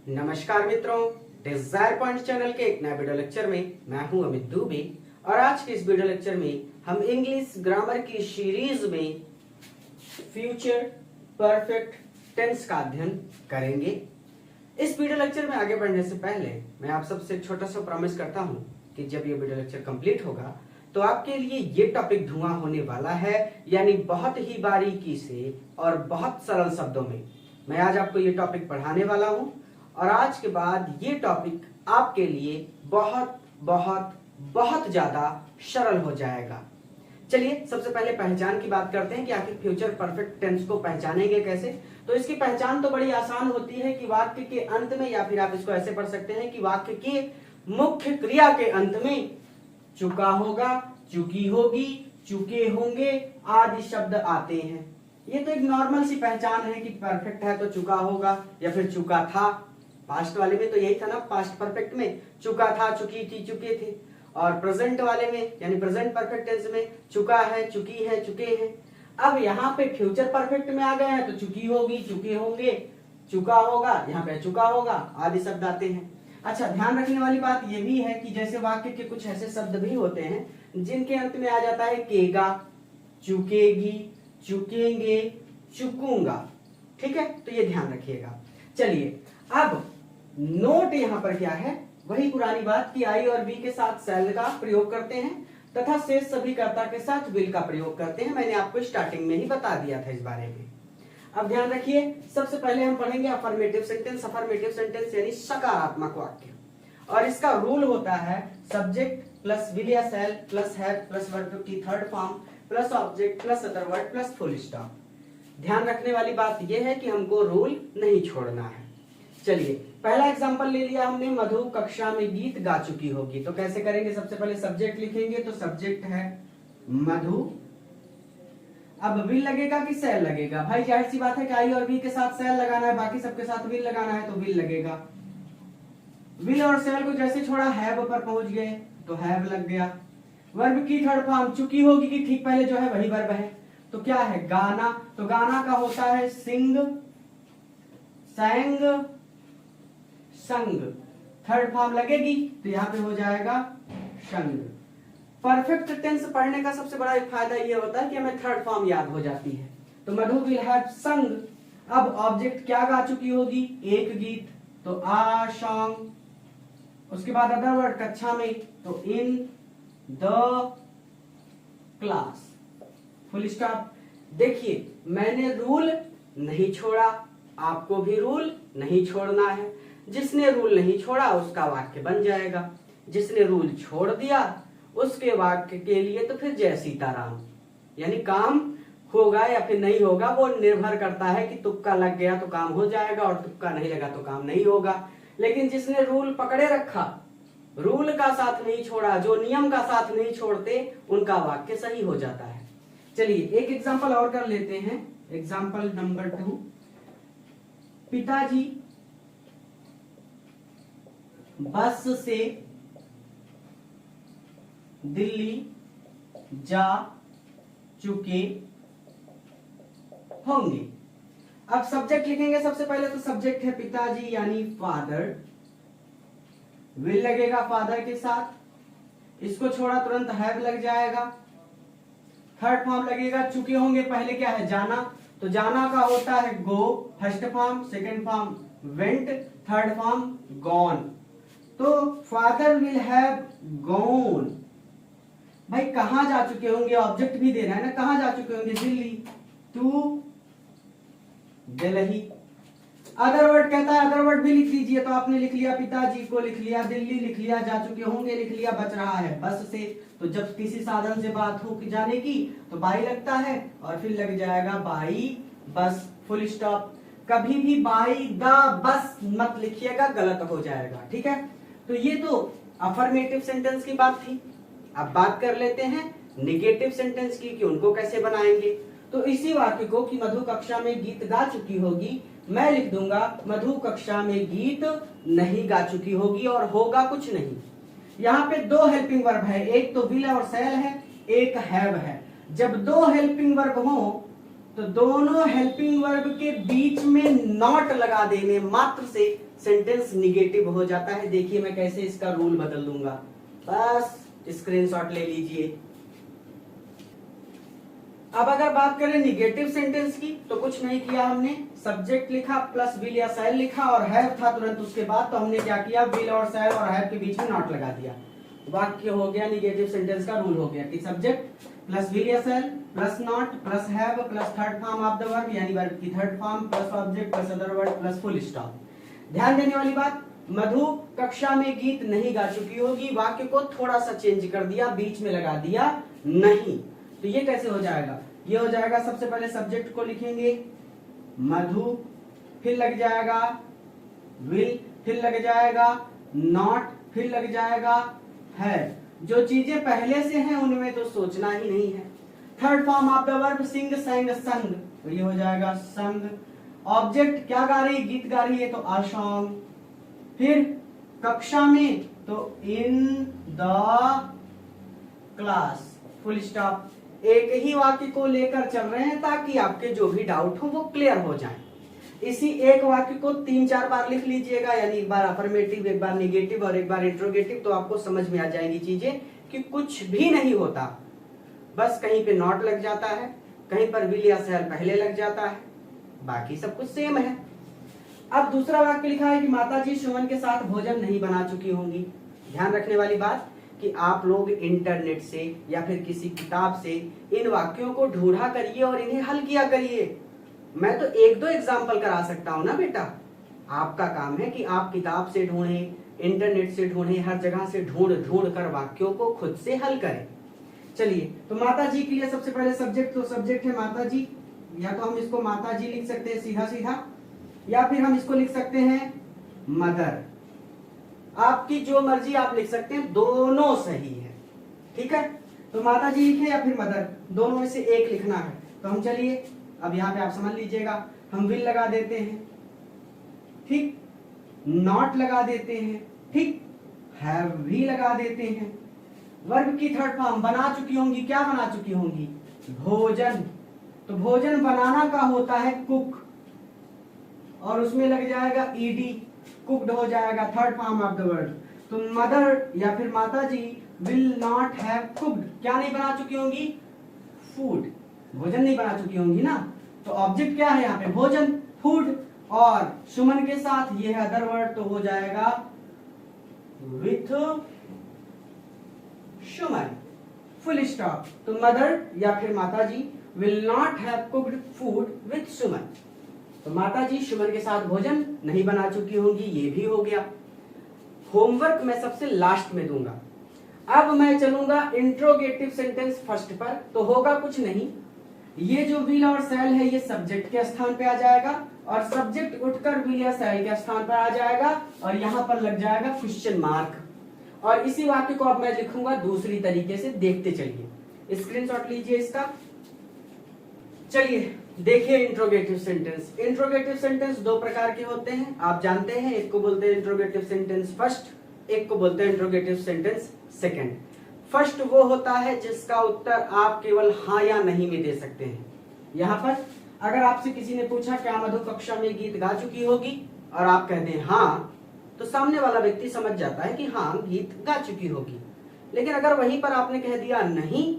नमस्कार मित्रों, Dzire point channel के एक नए वीडियो लेक्चर में मैं हूं अमित दुबे। और आज के इस वीडियो लेक्चर में हम इंग्लिश ग्रामर की सीरीज में फ्यूचर परफेक्ट टेंस का अध्ययन करेंगे। इस वीडियो लेक्चर में आगे बढ़ने से पहले मैं आप सबसे एक छोटा सा प्रॉमिस करता हूं कि जब ये वीडियो लेक्चर कंप्लीट होगा तो आपके लिए ये टॉपिक धुआं होने वाला है, यानी बहुत ही बारीकी से और बहुत सरल शब्दों में मैं आज आपको ये टॉपिक पढ़ाने वाला हूं। और आज के बाद ये टॉपिक आपके लिए बहुत बहुत बहुत ज्यादा सरल हो जाएगा। चलिए सबसे पहले पहचान की बात करते हैं कि आखिर फ्यूचर परफेक्ट टेंस को पहचानेंगे कैसे। तो इसकी पहचान तो बड़ी आसान होती है कि वाक्य के अंत में, या फिर आप इसको ऐसे पढ़ सकते हैं कि वाक्य की मुख्य क्रिया के अंत में चुका होगा, चुकी होगी, चुके होंगे आदि शब्द आते हैं। ये तो एक नॉर्मल सी पहचान है कि परफेक्ट है तो चुका होगा या फिर चुका था। पास्ट वाले में तो यही था ना, पास्ट परफेक्ट में चुका था, चुकी थी, चुके थे। और प्रेजेंट वाले में यानी प्रेजेंट परफेक्ट टेंस में चुका है, चुकी है, चुके हैं। अब यहाँ पे फ्यूचर परफेक्ट में आ गए हैं तो चुकी होगी, चुके होंगे, चुका होगा, यहाँ पे चुका होगा आदि शब्द आते हैं। अच्छा, ध्यान रखने वाली बात यह भी है कि जैसे वाक्य के कुछ ऐसे शब्द भी होते हैं जिनके अंत में आ जाता है केगा, चुकेगी, चुकेंगे, चुकूंगा। ठीक है, तो ये ध्यान रखिएगा। चलिए अब नोट यहां पर क्या है, वही पुरानी बात कि आई और बी के साथ शैल का प्रयोग करते हैं तथा शेष सभी कर्ता के साथ विल का प्रयोग करते हैं। मैंने आपको स्टार्टिंग में ही बता दिया था इस बारे में। अब ध्यान रखिए, सबसे पहले हम पढ़ेंगे अफर्मेटिव सेंटेंस। अफर्मेटिव सेंटेंस यानी सकारात्मक वाक्य, और इसका रूल होता है सब्जेक्ट प्लस विल या shall plus have plus verb की third form plus object plus other word plus full stop. ध्यान रखने वाली बात यह है कि हमको रूल नहीं छोड़ना है। चलिए पहला एग्जांपल ले लिया हमने, मधु कक्षा में गीत गा चुकी होगी। तो कैसे करेंगे, सबसे पहले सब्जेक्ट लिखेंगे तो सब्जेक्ट है मधु। अब विल लगेगा कि शैल लगेगा? भाई जाहिर सी बात है कि आई और बी के साथ शैल लगाना है, बाकी सबके साथ विल लगाना है तो विल लगेगा। विल और शैल को जैसे छोड़ा हैव पर पहुंच गए तो हैव लग गया। वर्ब की थर्ड फॉर्म चुकी होगी कि ठीक पहले जो है वही वर्ब है, तो क्या है गाना। तो गाना का होता है सिंग, सैंग, संग। थर्ड फॉर्म लगेगी तो यहां पे हो जाएगा संग। परफेक्ट टेंस पढ़ने का सबसे बड़ा एक फायदा ये होता है कि हमें थर्ड फॉर्म याद हो जाती है। तो मधु विल हैव संग। अब ऑब्जेक्ट क्या गा चुकी होगी, एक गीत, तो आ सॉन्ग। उसके बाद अदर वर्ड कक्षा में तो in the class, full stop. देखिए मैंने रूल नहीं छोड़ा, आपको भी रूल नहीं छोड़ना है। जिसने रूल नहीं छोड़ा उसका वाक्य बन जाएगा, जिसने रूल छोड़ दिया उसके वाक्य के लिए तो फिर जय सीताराम। यानी काम होगा या फिर नहीं होगा वो निर्भर करता है कि तुक्का लग गया तो काम हो जाएगा और तुक्का नहीं लगा तो काम नहीं होगा। लेकिन जिसने रूल पकड़े रखा, रूल का साथ नहीं छोड़ा, जो नियम का साथ नहीं छोड़ते, उनका वाक्य सही हो जाता है। चलिए एक एग्जांपल और कर लेते हैं। एग्जांपल नंबर 2, पिताजी बस से दिल्ली जा चुके होंगे। अब सब्जेक्ट लिखेंगे सबसे पहले, तो सब्जेक्ट है पिताजी यानी फादर। विल लगेगा फादर के साथ, इसको छोड़ा तुरंत हैव लग जाएगा। थर्ड फॉर्म लगेगा चुके होंगे, पहले क्या है जाना, तो जाना का होता है go, first form, second form went, third form gone. तो फादर विल हैव गॉन। भाई कहां जा चुके होंगे, ऑब्जेक्ट भी देना है ना, कहां जा चुके होंगे, Delhi, to Delhi. Other word कहता है अदर वर्ड भी लिख लीजिए, तो आपने लिख लिया पिताजी को, लिख लिया दिल्ली, लिख लिया जा चुके होंगे, लिख लिया बच रहा है बस से। तो जब किसी साधन से बात हो कि जाने की तो बाई लगता है और फिर लग जाएगा बाई बस, फुल स्टॉप। कभी भी बाई द बस मत लिखिएगा, गलत हो जाएगा। ठीक है, तो ये तो अफर्मेटिव सेंटेंस की बात थी। अब बात कर लेते हैं निगेटिव सेंटेंस की कि उनको कैसे बनाएंगे। तो इसी वाक्य को कि मधु कक्षा में गीत गा चुकी होगी, मैं लिख दूंगा मधु कक्षा में गीत नहीं गा चुकी होगी, और होगा कुछ नहीं। यहाँ पे दो हेल्पिंग वर्ब है, एक तो विल और शैल है, एक हैव है। जब दो हेल्पिंग वर्ब हो तो दोनों हेल्पिंग वर्ब के बीच में नॉट लगा देने मात्र से सेंटेंस निगेटिव हो जाता है। देखिए मैं कैसे इसका रूल बदल दूंगा, बस स्क्रीनशॉट ले लीजिए। अब अगर बात करें निगेटिव सेंटेंस की, तो कुछ नहीं किया हमने, सब्जेक्ट लिखा प्लस विल या शैल लिखा और हैव था तुरंत उसके बाद, तो हमने क्या किया, विल और शैल और हैव के बीच में नॉट लगा दिया। वाक्य हो गया, निगेटिव सेंटेंस का रूल हो गया कि सब्जेक्ट प्लस विल या shall plus not plus have plus third form of the verb यानी वर्ब की third form plus object plus other word plus full stop. ध्यान देने वाली बात, मधु कक्षा में गीत नहीं गा चुकी होगी, वाक्य को थोड़ा सा चेंज कर दिया, बीच में लगा दिया नहीं। तो ये कैसे हो जाएगा, ये हो जाएगा सबसे पहले सब्जेक्ट को लिखेंगे मधु, फिर लग जाएगा विल, फिर लग जाएगा नॉट, फिर लग जाएगा है। जो चीजें पहले से हैं उनमें तो सोचना ही नहीं है। Third form of the verb sing sang sung, तो ये हो जाएगा संग। ऑब्जेक्ट क्या गा रही, गीत गा रही है तो आ सॉन्ग। फिर कक्षा में तो in the class, full stop. एक ही वाक्य को लेकर चल रहे हैं ताकि आपके जो भी डाउट हो वो क्लियर हो जाए। इसी एक वाक्य को 3-4 बार लिख लीजिएगा, यानी एक बार अफर्मेटिव, एक बार निगेटिव और एक बार इंट्रोगेटिव, तो आपको समझ में आ जाएंगी चीजें कि कुछ भी नहीं होता, बस कहीं पे नॉट लग जाता है, कहीं पर विल या शैल पहले लग जाता है, बाकी सब कुछ सेम है। अब दूसरा वाक्य लिखा है कि माताजी सुमन के साथ भोजन नहीं बना चुकी होंगी। ध्यान रखने वाली बात कि आप लोग इंटरनेट से या फिर किसी किताब से इन वाक्यों को ढूंढा करिए और इन्हें हल किया करिए। मैं तो 1-2 एग्जाम्पल करा सकता हूं ना बेटा, आपका काम है कि आप किताब से ढूंढें, इंटरनेट से ढूंढें, हर जगह से ढूंढ कर वाक्यों को खुद से हल करें। चलिए, तो माताजी के लिए सबसे पहले सब्जेक्ट, तो सब्जेक्ट है माताजी, या तो हम इसको माताजी लिख सकते हैं सीधा सीधा, या फिर हम इसको लिख सकते हैं मदर। आपकी जो मर्जी आप लिख सकते हैं, दोनों सही है, ठीक है। तो माताजी लिखे या फिर मदर, दोनों में से एक लिखना है। तो हम चलिए अब यहाँ पे आप समझ लीजिएगा, हम विल लगा देते हैं, ठीक, नॉट लगा देते हैं, ठीक, हैव भी लगा देते हैं। वर्ब की थर्ड फॉर्म बना चुकी होंगी, क्या बना चुकी होंगी, भोजन। तो भोजन बनाना का होता है कुक, और उसमें लग जाएगा ईडी, कुक्ड हो जाएगा third form of the word. तो मदर या फिर माताजी विल नॉट हैव कुक्ड, क्या नहीं बना चुकी होंगी, फूड, भोजन नहीं बना चुकी होंगी ना। तो ऑब्जेक्ट क्या है यहाँ पे, भोजन, फूड, और सुमन के साथ ये है अदर वर्ड, तो हो जाएगा विथ सुमन, फुल स्टॉप। तो मदर या फिर माताजी will not have cooked food with Suman. तो माताजी सुमन के साथ भोजन नहीं बना चुकी होंगी, ये भी हो गया। होमवर्क मैं सबसे लास्ट में दूंगा। अब मैं चलूंगा इंट्रोगेटिव सेंटेंस फर्स्ट पर। तो होगा कुछ नहीं, ये जो विल और शैल है ये सब्जेक्ट के स्थान पे आ जाएगा, और सब्जेक्ट उठकर विल या शैल के स्थान पर आ जाएगा, और यहां पर लग जाएगा क्वेश्चन मार्क। और इसी वाक्य को अब मैं लिखूंगा दूसरी तरीके से, देखते चलिए, स्क्रीनशॉट लीजिए इसका। चलिए देखिए इंट्रोगेटिव सेंटेंस। इंट्रोगेटिव सेंटेंस 2 प्रकार के होते हैं, आप जानते हैं, एक को बोलते हैं इंट्रोगेटिव सेंटेंस फर्स्ट, एक को बोलते हैं इंट्रोगेटिव सेंटेंस सेकंड। फर्स्ट वो होता है जिसका उत्तर आप केवल हाँ या नहीं में दे सकते हैं। यहाँ पर अगर आपसे किसी ने पूछा क्या मधु कक्षा में गीत गा चुकी होगी, और आप कहते हैं हाँ, तो सामने वाला व्यक्ति समझ जाता है कि हाँ गीत गा चुकी होगी। लेकिन अगर वहीं पर आपने कह दिया नहीं,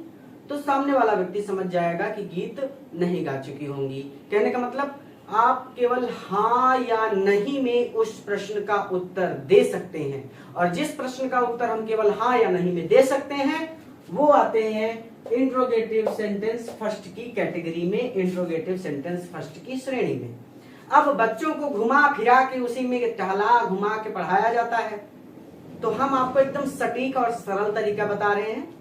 तो सामने वाला व्यक्ति समझ जाएगा कि गीत नहीं गा चुकी होंगी। कहने का मतलब आप केवल हाँ या नहीं में उस प्रश्न का उत्तर दे सकते हैं, और जिस प्रश्न का उत्तर हम केवल हाँ या नहीं में दे सकते हैं वो आते हैं इंट्रोगेटिव सेंटेंस फर्स्ट की कैटेगरी में, इंट्रोगेटिव सेंटेंस फर्स्ट की श्रेणी में। अब बच्चों को घुमा फिरा के उसी में टहला घुमा के पढ़ाया जाता है, तो हम आपको एकदम सटीक और सरल तरीका बता रहे हैं।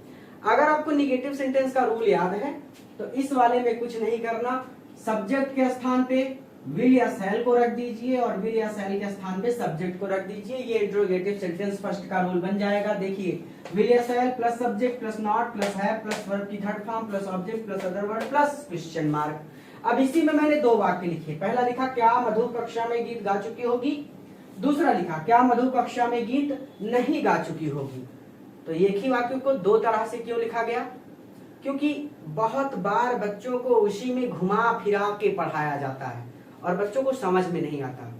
अगर आपको निगेटिव सेंटेंस का रूल याद है तो इस वाले में कुछ नहीं करना, सब्जेक्ट के स्थान पे विल या शैल को रख दीजिए और विल या शैल के स्थान पे सब्जेक्ट को रख दीजिए, ये इंट्रोगेटिव सेंटेंस फर्स्ट का रूल बन जाएगा। देखिए, विल या shall plus subject plus not plus have plus verb की third form plus object plus other word plus question mark. अब इसी में मैंने 2 वाक्य लिखे, पहला लिखा क्या मधु कक्षा में गीत गा चुकी होगी, दूसरा लिखा क्या मधु कक्षा में गीत नहीं गा चुकी होगी। तो एक ही वाक्य को 2 तरह से क्यों लिखा गया, क्योंकि बहुत बार बच्चों को उसी में घुमा फिरा के पढ़ाया जाता है और बच्चों को समझ में नहीं आता,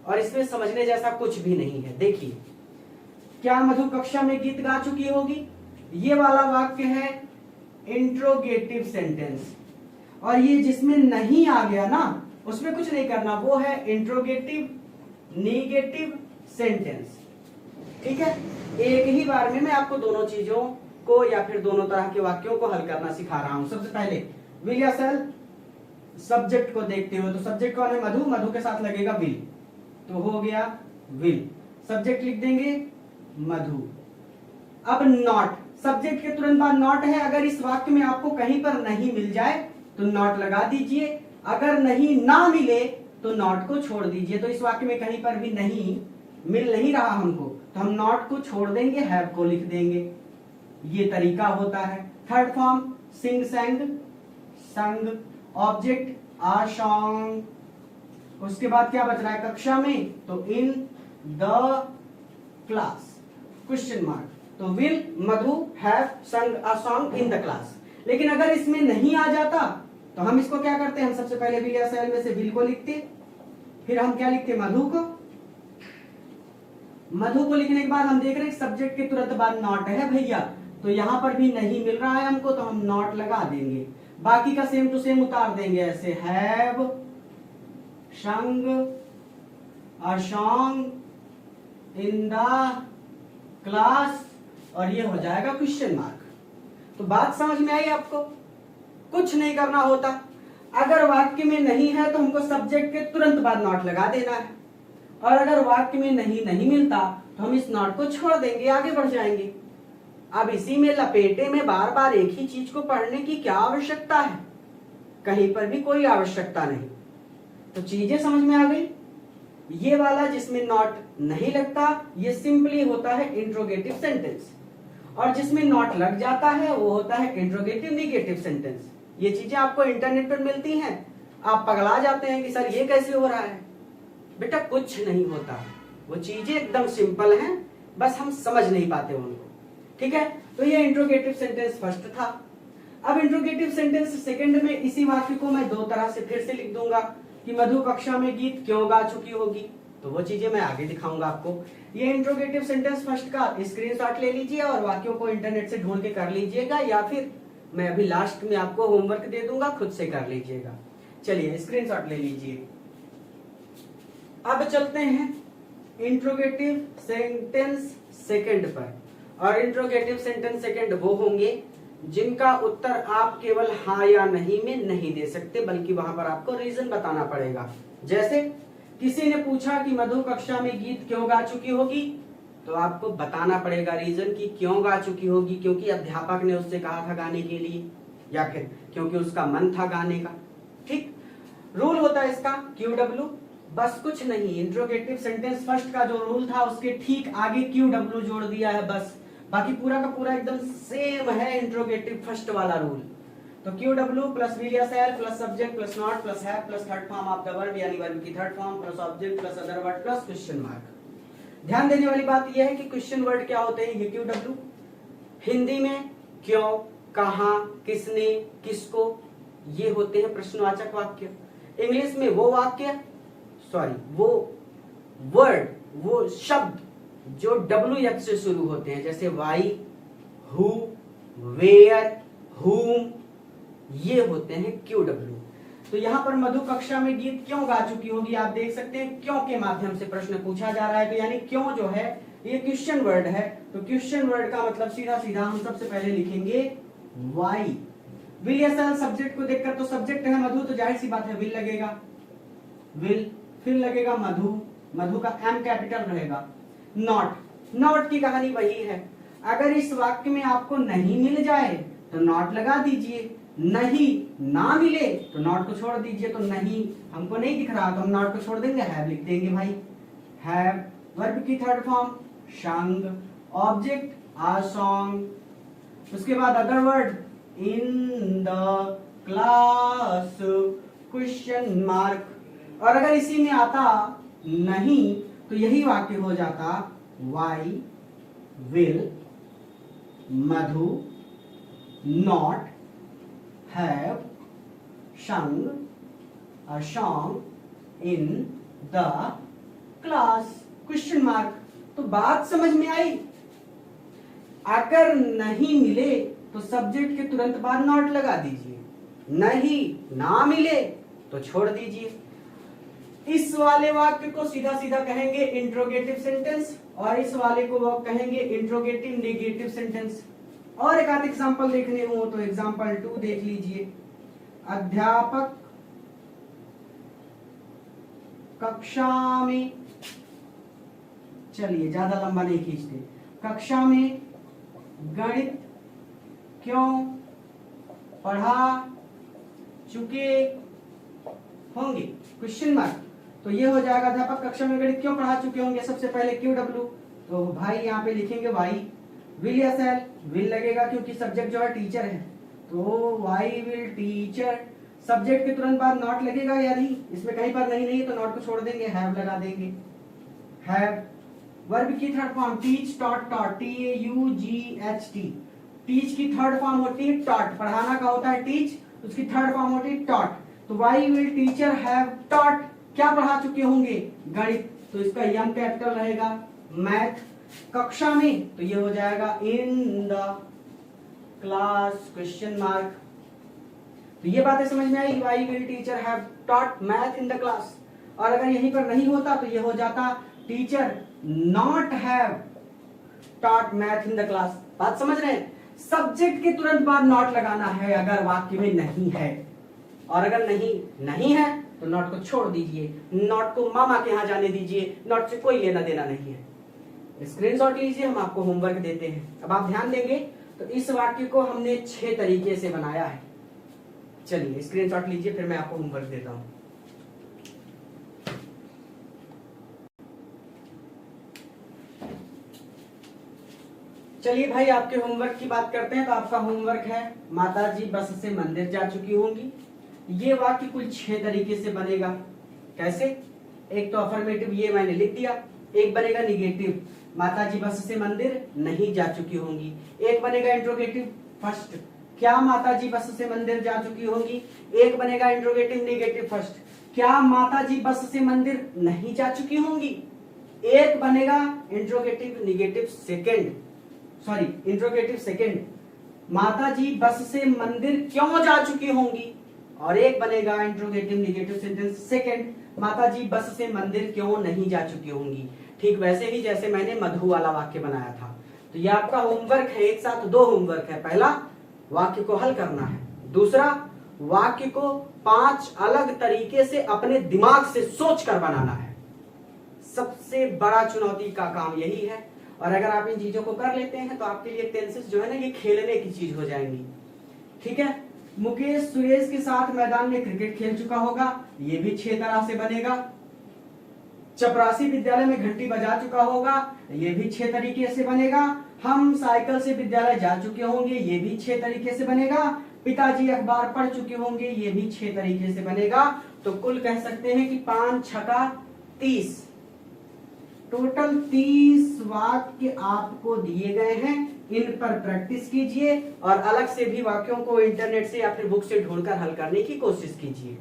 और इसमें समझने जैसा कुछ भी नहीं है। देखिए, क्या मधु कक्षा में गीत गा चुकी होगी? ये वाला वाक्य है इंट्रोगेटिव सेंटेंस, और ये जिसमें नहीं आ गया ना उसमें कुछ नहीं करना, वो है इंट्रोगेटिव नेगेटिव सेंटेंस। ठीक है, एक ही बार में मैं आपको दोनों चीजों को या फिर दोनों तरह के वाक्यों को हल करना सिखा रहा हूं। सबसे पहले विल या सेल, सब्जेक्ट को देखते हो तो सब्जेक्ट कौन है? मधु, मधु के साथ लगेगा विल, तो हो गया विल, सब्जेक्ट लिख देंगे मधु। अब नॉट, सब्जेक्ट के तुरंत बाद नॉट है, अगर इस वाक्य में आपको कहीं पर नहीं मिल जाए तो नॉट लगा दीजिए, अगर नहीं ना मिले तो नॉट को छोड़ दीजिए। तो इस वाक्य में कहीं पर भी नहीं मिल नहीं रहा हमको, तो हम नॉट को छोड़ देंगे, हैव को लिख देंगे। ये तरीका होता है। थर्ड फॉर्म सिंग सेंग, संग, ऑब्जेक्ट आर सॉन्ग। उसके बाद क्या बच रहा है कक्षा में? तो in the class, question mark. तो will Madhu have sung a song in the class. लेकिन अगर इसमें नहीं आ जाता तो हम इसको क्या करते हैं? हम सबसे पहले विल या सेल में से विल को लिखते, फिर हम क्या लिखते? मधु को। मधु को लिखने के बाद हम देख रहे हैं सब्जेक्ट के तुरंत बाद नॉट है भैया, तो यहां पर भी नहीं मिल रहा है हमको, तो हम नॉट लगा देंगे। बाकी का सेम टू सेम उतार देंगे ऐसे, have sung a song in the class, और ये हो जाएगा क्वेश्चन मार्क। तो बात समझ में आई आपको? कुछ नहीं करना होता। अगर वाक्य में नहीं है तो हमको सब्जेक्ट के तुरंत बाद नॉट लगा देना है, और अगर वाक्य में नहीं मिलता तो हम इस नॉट को छोड़ देंगे, आगे बढ़ जाएंगे। अब इसी में लपेटे में बार बार एक ही चीज को पढ़ने की क्या आवश्यकता है? कहीं पर भी कोई आवश्यकता नहीं। तो चीजें समझ में आ गई। ये वाला जिसमें नॉट नहीं लगता ये सिंपली होता है इंट्रोगेटिव सेंटेंस, और जिसमें नॉट लग जाता है वो होता है इंट्रोगेटिव नेगेटिव सेंटेंस। ये चीजें आपको इंटरनेट पर मिलती हैं, आप पगला जाते हैं कि सर ये कैसे हो रहा है। बेटा कुछ नहीं होता, वो चीजें एकदम सिंपल हैं, बस हम समझ नहीं पाते उनको। ठीक है, तो ये इंट्रोगेटिव सेंटेंस फर्स्ट था। अब इंट्रोगेटिव सेंटेंस सेकंड में इसी वाक्य को मैं दो तरह से फिर से लिख दूंगा कि मधु कक्षा में गीत क्यों गा चुकी होगी, तो वो चीजें मैं आगे दिखाऊंगा आपको। ये इंट्रोगेटिव सेंटेंस फर्स्ट का स्क्रीनशॉट ले लीजिए और वाक्यों को इंटरनेट से ढूंढ के कर लीजिएगा, या फिर मैं अभी लास्ट में आपको होमवर्क दे दूंगा, खुद से कर लीजिएगा। चलिए स्क्रीनशॉट ले लीजिए। अब चलते हैं इंट्रोगेटिव सेंटेंस सेकंड पर, और इंट्रोगेटिव सेंटेंस सेकंड वो होंगे जिनका उत्तर आप केवल हाँ या नहीं में नहीं दे सकते, बल्कि वहां पर आपको रीजन बताना पड़ेगा। जैसे किसी ने पूछा कि मधु कक्षा में गीत क्यों गा चुकी होगी, तो आपको बताना पड़ेगा रीजन कि क्यों गा चुकी होगी, क्योंकि अध्यापक ने उससे कहा था गाने के लिए, या फिर क्योंकि उसका मन था गाने का। ठीक, रूल होता है इसका QW, बस कुछ नहीं। इंट्रोगेटिव सेंटेंस फर्स्ट का जो रूल था उसके ठीक आगे QW जोड़ दिया है बस, बाकी पूरा का पूरा एकदम सेम है इंट्रोगेटिव फर्स्ट वाला रूल। तो QW प्लस विल या shall plus subject plus not plus have plus third form of the verb यानी वर्ब की third form plus object plus other word plus question mark. ध्यान देने वाली बात यह है कि क्वेश्चन वर्ड क्या होते हैं ये QW। हिंदी में क्यों, कहां, किसने, किसको, ये होते हैं प्रश्नवाचक वाक्य। इंग्लिश में वो वाक्य, सॉरी वो वर्ड, वो शब्द जो WH से शुरू होते हैं, जैसे वाई, हु, वेयर, हुम, ये होते हैं QW। तो यहां पर मधु कक्षा में गीत क्यों गा चुकी होगी, आप देख सकते हैं क्यों के माध्यम से प्रश्न पूछा जा रहा है। तो यानी क्यों जो है ये क्वेश्चन वर्ड है, तो क्वेश्चन वर्ड का मतलब सीधा सीधा हम सबसे पहले लिखेंगे वाई। विल या सेल सब्जेक्ट को देखकर, तो सब्जेक्ट है मधु, तो जाहिर सी बात है विल लगेगा, विल, फिर लगेगा मधु, मधु का M कैपिटल रहेगा। नॉट, नॉट की कहानी वही है, अगर इस वाक्य में आपको नहीं मिल जाए तो नॉट लगा दीजिए, नहीं ना मिले तो नॉट को छोड़ दीजिए। तो नहीं हमको नहीं दिख रहा तो हम नॉट को छोड़ देंगे, हैव लिख देंगे भाई, हैव वर्ब की थर्ड फॉर्म संग, ऑब्जेक्ट आ सॉन्ग, उसके बाद other word in the class question mark. और अगर इसी में आता नहीं तो यही वाक्य हो जाता why, will, Madhu, not, have sung a song in the class? Question mark. तो बात समझ में आई? अगर नहीं मिले तो सब्जेक्ट के तुरंत बाद नॉट लगा दीजिए, नहीं ना मिले तो छोड़ दीजिए। इस वाले वाक्य को सीधा सीधा कहेंगे इंट्रोगेटिव सेंटेंस और इस वाले को वो कहेंगे इंट्रोगेटिव नेगेटिव सेंटेंस। और एक आध एग्जांपल देखने हो तो एग्जांपल 2 देख लीजिए। अध्यापक कक्षा में, चलिए ज्यादा लंबा नहीं खींचते, कक्षा में गणित क्यों पढ़ा चुके होंगे? Question mark. तो ये हो जाएगा अध्यापक कक्षा में गणित क्यों पढ़ा चुके होंगे। सबसे पहले QW, तो भाई यहाँ पे लिखेंगे वाई। विल या शैल? विल लगेगा क्योंकि सब्जेक्ट जो है टीचर है, तो वाई विल टीचर। सब्जेक्ट के तुरंत बाद नॉट लगेगा या नहीं? इसमें कहीं पर नहीं है तो नॉट को छोड़ देंगे, हैव लगा देंगे। हैव। वर्ब की third form teach, taught, taught, TAUGHT। Teach की थर्ड फॉर्म होती है टॉट, पढ़ाना का होता है टीच, उसकी थर्ड फॉर्म होती है टॉट। तो why will teacher have taught, क्या पढ़ा चुके होंगे? गणित, तो इसका यम कैपिटल रहेगा। मैथ कक्षा में, तो ये हो जाएगा in the class question mark. तो ये बातें समझ में आई? Why will teacher have taught math in the class. और अगर यहीं पर नहीं होता तो ये हो जाता teacher not have taught math in the class. बात समझ रहे हैं? सब्जेक्ट के तुरंत बाद नॉट लगाना है अगर वाक्य में नहीं है, और अगर नहीं है तो नॉट को छोड़ दीजिए, नॉट को मामा के यहां जाने दीजिए, नॉट से कोई लेना देना नहीं है। स्क्रीनशॉट लीजिए, हम आपको होमवर्क देते हैं। अब आप ध्यान देंगे तो इस वाक्य को हमने 6 तरीके से बनाया है। चलिए स्क्रीनशॉट लीजिए, फिर मैं आपको होमवर्क देता हूं। चलिए भाई आपके होमवर्क की बात करते हैं। तो आपका होमवर्क है माताजी बस से मंदिर जा चुकी होंगी। ये वाक्य कुल 6 तरीके से बनेगा। कैसे? एक तो अफर्मेटिव, ये मैंने लिख दिया। एक बनेगा निगेटिव, माताजी बस से मंदिर नहीं जा चुकी होंगी। एक बनेगा इंट्रोगेटिव फर्स्ट, क्या माताजी बस से मंदिर जा चुकी होंगी। एक बनेगा इंट्रोगेटिव नेगेटिव फर्स्ट, क्या माताजी बस से मंदिर नहीं जा चुकी होंगी। एक बनेगा interrogative negative second, sorry interrogative second, माताजी बस से मंदिर क्यों जा चुकी होंगी। और एक बनेगा इंट्रोगेटिव नेगेटिव सेंटेंस सेकंड, माताजी बस से मंदिर क्यों नहीं जा चुकी होंगी। ठीक वैसे ही जैसे मैंने मधु वाला वाक्य बनाया था। तो ये आपका होमवर्क है, एक साथ 2 होमवर्क है। पहला वाक्य को हल करना है, दूसरा वाक्य को 5 अलग तरीके से अपने दिमाग से सोच कर बनाना है। सबसे बड़ा चुनौती का काम यही है। और अगर आप इन चीजों को कर लेते हैं तो आपके लिए टेंसेस जो है ना, ये खेलने की चीज हो जाएंगी। ठीक है? मुकेश सुरेश के साथ मैदान में क्रिकेट खेल चुका होगा, ये भी 6 तरह से बनेगा। चपरासी विद्यालय में घंटी बजा चुका होगा, ये भी 6 तरीके से बनेगा। हम साइकिल से विद्यालय जा चुके होंगे, ये भी 6 तरीके से बनेगा। पिताजी अखबार पढ़ चुके होंगे, ये भी 6 तरीके से बनेगा। तो कुल कह सकते हैं कि 5 छका 30, टोटल 30 वाक्य आपको दिए गए हैं। इन पर प्रैक्टिस कीजिए और अलग से भी वाक्यों को इंटरनेट से या फिर बुक से ढूंढकर हल करने की कोशिश कीजिए।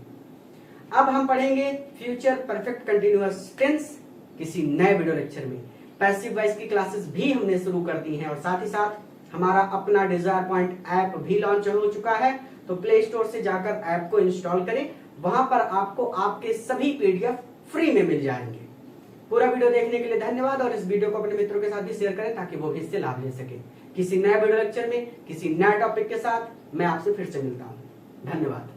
अब हम पढ़ेंगे फ्यूचर परफेक्ट कंटिन्यूअस टेंस किसी नए वीडियो लेक्चर में। पैसिव वॉइस की क्लासेस भी हमने शुरू कर दी हैं और साथ ही साथ हमारा अपना डिजायर पॉइंट ऐप भी लॉन्च हो चुका है। तो प्ले स्टोर से जाकर ऐप को इंस्टॉल करें, वहां पर आपको आपके सभी PDF फ्री में मिल जाएंगे। पूरा वीडियो देखने के लिए धन्यवाद और इस वीडियो को अपने मित्रों के साथ भी शेयर करें ताकि वो भी इससे लाभ ले सके। किसी नए वीडियो लेक्चर में किसी नए टॉपिक के साथ मैं आपसे फिर से मिलता हूं। धन्यवाद।